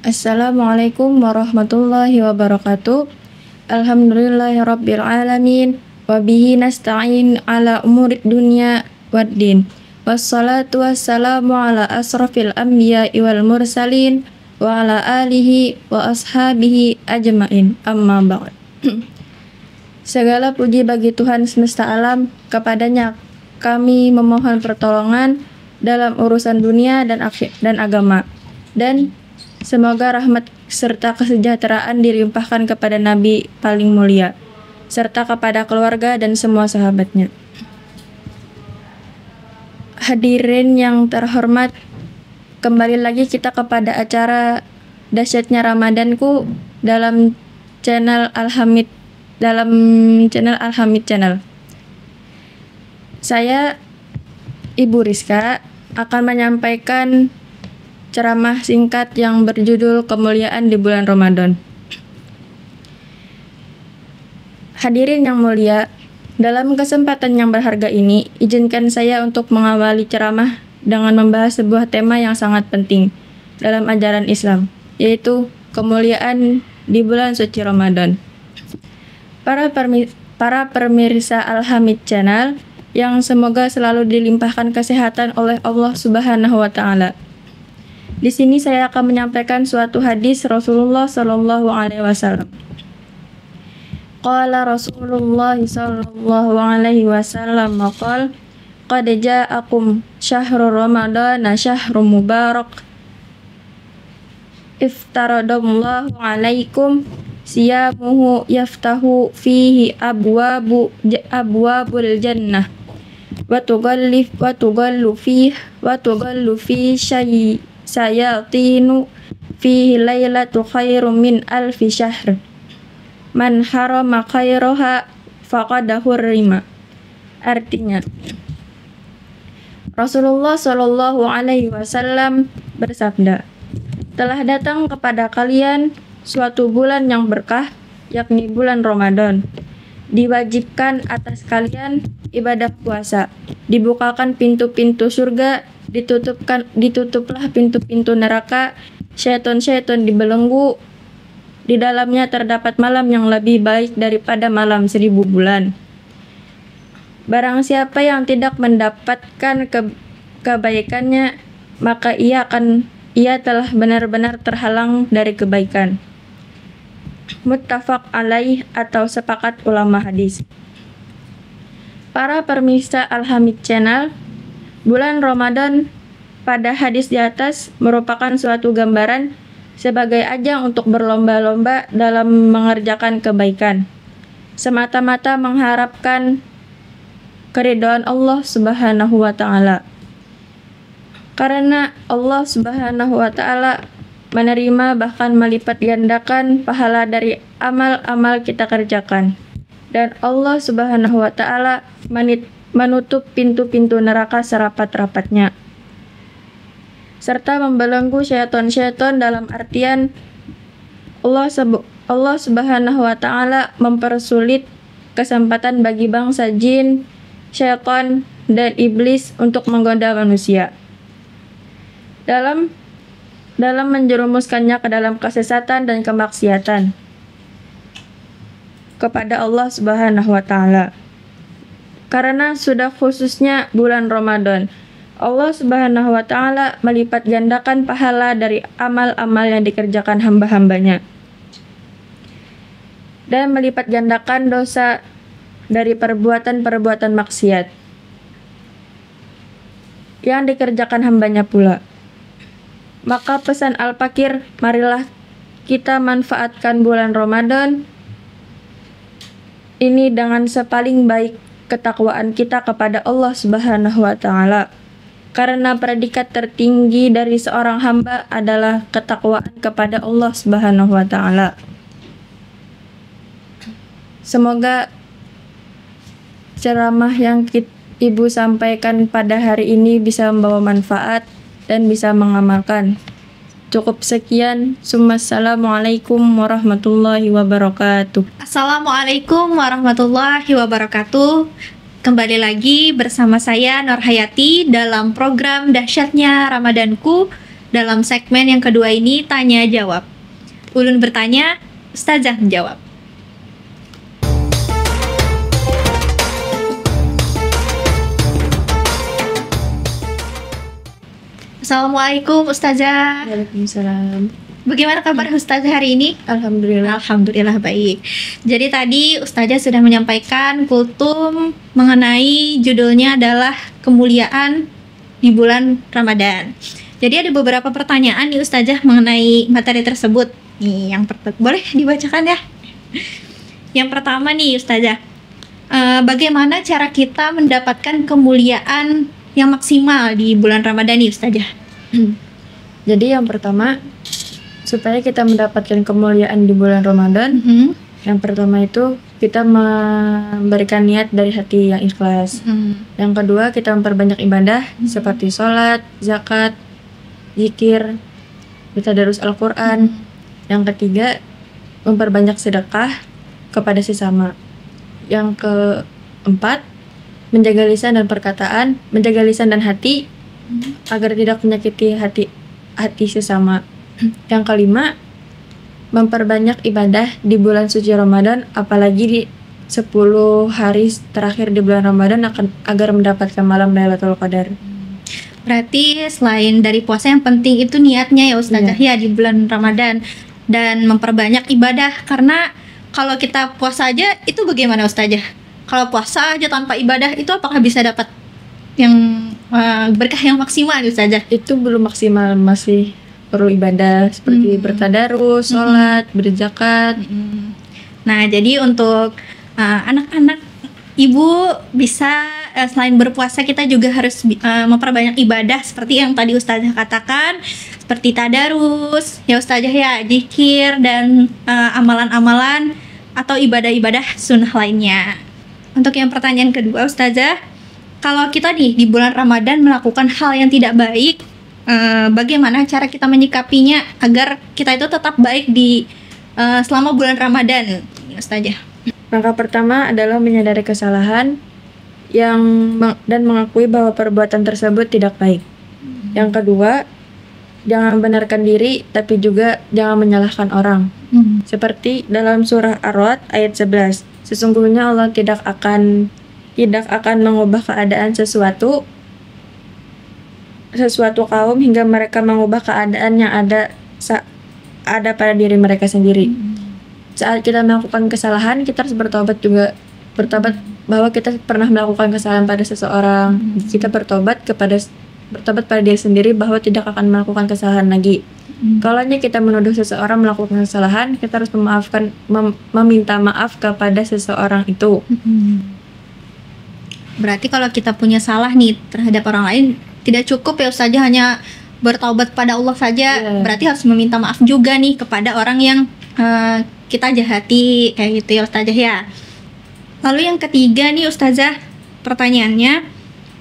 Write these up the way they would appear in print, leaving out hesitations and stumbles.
Assalamualaikum warahmatullahi wabarakatuh. Alhamdulillahirabbil alamin wa bihi nasta'in ala umurid dunya waddin. Wassalatu wassalamu ala asrafil anbiya'i wal mursalin wa ala alihi wa ashabihi ajmain. Amma ba'd. Segala puji bagi Tuhan semesta alam, kepadanya kami memohon pertolongan dalam urusan dunia dan agama. Dan semoga rahmat serta kesejahteraan dilimpahkan kepada Nabi paling mulia, serta kepada keluarga dan semua sahabatnya. Hadirin yang terhormat, kembali lagi kita kepada acara Dahsyatnya Ramadanku dalam channel Al-Hamid Channel. Saya Ibu Rizka akan menyampaikan ceramah singkat yang berjudul Kemuliaan di Bulan Ramadan. Hadirin yang mulia, dalam kesempatan yang berharga ini, izinkan saya untuk mengawali ceramah dengan membahas sebuah tema yang sangat penting dalam ajaran Islam, yaitu kemuliaan di bulan suci Ramadan. Para pemirsa Al-Hamid Channel yang semoga selalu dilimpahkan kesehatan oleh Allah Subhanahu wa Ta'ala. Di sini saya akan menyampaikan suatu hadis Rasulullah sallallahu alaihi wasallam. Qala Rasulullah sallallahu alaihi wasallam qala qad ja'akum syahrul ramadana syahrun mubarak iftaradallahu alaikum siyamuhu yaftahu fihi abwabul jannah wa tugallu fi sayatinu fihi laylatu khairum min alfi syahr man harama khairaha faqad hurrima. Artinya, Rasulullah Shallallahu alaihi wasallam bersabda, telah datang kepada kalian suatu bulan yang berkah, yakni bulan Ramadan. Diwajibkan atas kalian ibadah puasa, dibukakan pintu-pintu surga, ditutuplah pintu-pintu neraka, syaitan-syaitan dibelenggu, di dalamnya terdapat malam yang lebih baik daripada malam 1000 bulan. Barang siapa yang tidak mendapatkan kebaikannya, maka ia telah benar-benar terhalang dari kebaikan. Muttafaq alaih atau sepakat ulama hadis. Para pemirsa Al-Hamid Channel, bulan Ramadan pada hadis di atas merupakan suatu gambaran sebagai ajang untuk berlomba-lomba dalam mengerjakan kebaikan, semata-mata mengharapkan keridhaan Allah Subhanahu wa Ta'ala. Karena Allah Subhanahu wa Ta'ala menerima bahkan melipat gandakan pahala dari amal-amal kita kerjakan, dan Allah Subhanahu wa Ta'ala menutup pintu-pintu neraka serapat-rapatnya, serta membelenggu syaitan-syaitan dalam artian Allah Subhanahu wa Ta'ala mempersulit kesempatan bagi bangsa jin, syaitan, dan iblis untuk menggoda manusia dalam menjerumuskannya ke dalam kesesatan dan kemaksiatan kepada Allah Subhanahu wa Ta'ala. Karena sudah khususnya bulan Ramadan, Allah Subhanahu wa Ta'ala melipat gandakan pahala dari amal-amal yang dikerjakan hamba-hambanya, dan melipat gandakan dosa dari perbuatan-perbuatan maksiat yang dikerjakan hambanya pula. Maka pesan Al-Fakir, marilah kita manfaatkan bulan Ramadan ini dengan sepaling baik ketakwaan kita kepada Allah Subhanahu wa Ta'ala. Karena predikat tertinggi dari seorang hamba adalah ketakwaan kepada Allah Subhanahu wa Ta'ala. Semoga ceramah yang Ibu sampaikan pada hari ini bisa membawa manfaat dan bisa mengamalkan. Cukup sekian. Assalamualaikum warahmatullahi wabarakatuh. Assalamualaikum warahmatullahi wabarakatuh. Kembali lagi bersama saya Nur Hayati dalam program Dahsyatnya Ramadanku dalam segmen yang kedua ini tanya jawab. Ulun bertanya, Ustazah menjawab. Assalamualaikum Ustazah. Waalaikumsalam. Bagaimana kabar Ustazah hari ini? Alhamdulillah. Alhamdulillah baik. Jadi tadi Ustazah sudah menyampaikan kultum mengenai judulnya adalah kemuliaan di bulan Ramadan. Jadi ada beberapa pertanyaan nih Ustazah mengenai materi tersebut. Nih, boleh dibacakan ya? Yang pertama nih Ustazah, bagaimana cara kita mendapatkan kemuliaan yang maksimal di bulan Ramadan nih Ustazah? Jadi yang pertama, supaya kita mendapatkan kemuliaan di bulan Ramadan, yang pertama itu kita memberikan niat dari hati yang ikhlas. Yang kedua, kita memperbanyak ibadah seperti sholat, zakat, zikir, tadarus Al-Quran. Yang ketiga, memperbanyak sedekah kepada sesama. Yang keempat, menjaga lisan dan perkataan, menjaga lisan dan hati agar tidak menyakiti hati sesama. Yang kelima, memperbanyak ibadah di bulan suci Ramadan, apalagi di 10 hari terakhir di bulan Ramadan agar mendapatkan malam Lailatul Qadar. Berarti selain dari puasa yang penting itu niatnya ya Ustazah ya di bulan Ramadan, dan memperbanyak ibadah, karena kalau kita puasa aja itu bagaimana Ustazah? Kalau puasa aja tanpa ibadah itu apakah bisa dapat yang berkah yang maksimal Ustazah? Itu belum maksimal, masih perlu ibadah seperti bertadarus, sholat, berzakat. Nah, jadi untuk anak-anak ibu bisa selain berpuasa kita juga harus memperbanyak ibadah seperti yang tadi Ustazah katakan, seperti tadarus ya Ustazah ya, zikir dan amalan-amalan atau ibadah-ibadah sunnah lainnya. Untuk yang pertanyaan kedua Ustazah, kalau kita nih di bulan Ramadan melakukan hal yang tidak baik, bagaimana cara kita menyikapinya agar kita itu tetap baik di selama bulan Ramadan Ustazah? Langkah pertama adalah menyadari kesalahan dan mengakui bahwa perbuatan tersebut tidak baik. Yang kedua, jangan membenarkan diri tapi juga jangan menyalahkan orang. Seperti dalam surah Ar-Ra'd ayat 11. Sesungguhnya Allah tidak akan mengubah keadaan sesuatu kaum hingga mereka mengubah keadaan yang ada pada diri mereka sendiri. Saat kita melakukan kesalahan, kita harus bertobat bahwa kita pernah melakukan kesalahan pada seseorang. Kita bertobat pada diri sendiri bahwa tidak akan melakukan kesalahan lagi. Kalau kita menuduh seseorang melakukan kesalahan, kita harus meminta maaf kepada seseorang itu. Berarti kalau kita punya salah nih terhadap orang lain, tidak cukup ya Ustazah hanya bertaubat pada Allah saja, berarti harus meminta maaf juga nih kepada orang yang kita jahati, kayak gitu ya Ustazah ya. Lalu yang ketiga nih Ustazah, pertanyaannya,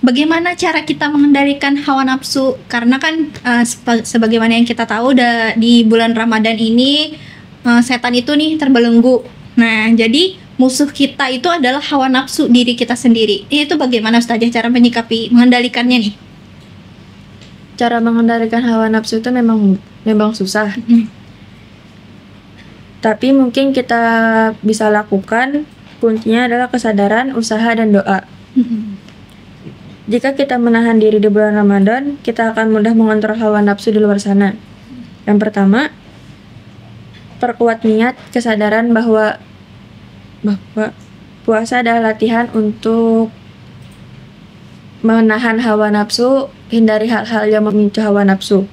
bagaimana cara kita mengendalikan hawa nafsu? Karena kan sebagaimana yang kita tahu di bulan Ramadan ini setan itu nih terbelenggu. Nah, jadi musuh kita itu adalah hawa nafsu diri kita sendiri. Itu bagaimana Ustazah cara mengendalikannya nih? Cara mengendalikan hawa nafsu itu memang susah. Tapi mungkin kita bisa lakukan, kuncinya adalah kesadaran, usaha, dan doa. Jika kita menahan diri di bulan Ramadan, kita akan mudah mengontrol hawa nafsu di luar sana. Yang pertama, perkuat niat, kesadaran bahwa puasa adalah latihan untuk menahan hawa nafsu, hindari hal-hal yang memicu hawa nafsu.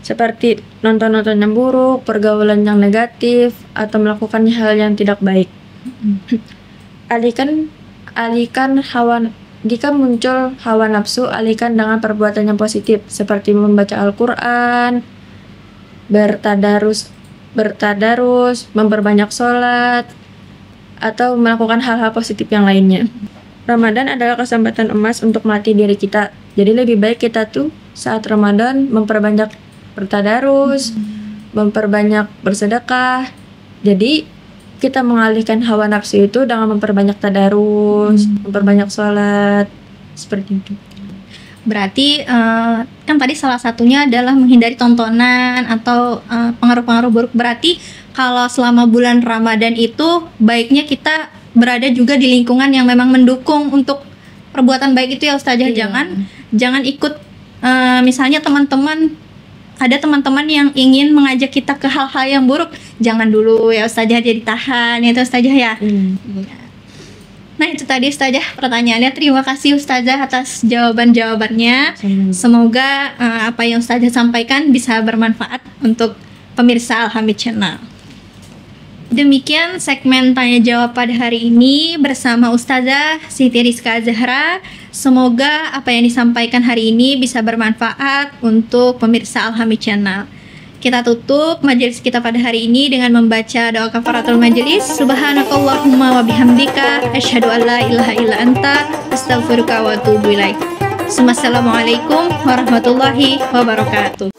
Seperti nonton-nonton yang buruk, pergaulan yang negatif, atau melakukan hal yang tidak baik. Jika muncul hawa nafsu, alihkan dengan perbuatan yang positif, seperti membaca Al-Quran, bertadarus, memperbanyak sholat, atau melakukan hal-hal positif yang lainnya. Ramadan adalah kesempatan emas untuk melatih diri kita. Jadi lebih baik kita tuh saat Ramadan memperbanyak bertadarus, memperbanyak bersedekah. Jadi kita mengalihkan hawa nafsu itu dengan memperbanyak tadarus, memperbanyak sholat, seperti itu. Berarti kan tadi salah satunya adalah menghindari tontonan atau pengaruh-pengaruh buruk. Berarti kalau selama bulan Ramadan itu baiknya kita berada juga di lingkungan yang memang mendukung untuk perbuatan baik itu ya Ustazah. Iya. Jangan ikut misalnya ada teman-teman yang ingin mengajak kita ke hal-hal yang buruk, jangan dulu ya Ustazah, jadi tahan ya itu Ustazah ya. Nah itu tadi Ustazah pertanyaannya. Terima kasih Ustazah atas jawaban-jawabannya. Semoga apa yang Ustazah sampaikan bisa bermanfaat untuk pemirsa Al-Hamid Channel. Demikian segmen tanya jawab pada hari ini bersama Ustazah Siti Rizka Zahra. Semoga apa yang disampaikan hari ini bisa bermanfaat untuk pemirsa Al-Hamid Channel. Kita tutup majelis kita pada hari ini dengan membaca doa kafaratul majelis. Subhanakallahumma wa bihamdika asyhadu an la ilaha illa anta astaghfiruka wa atubu ilaik. Wassalamualaikum warahmatullahi wabarakatuh.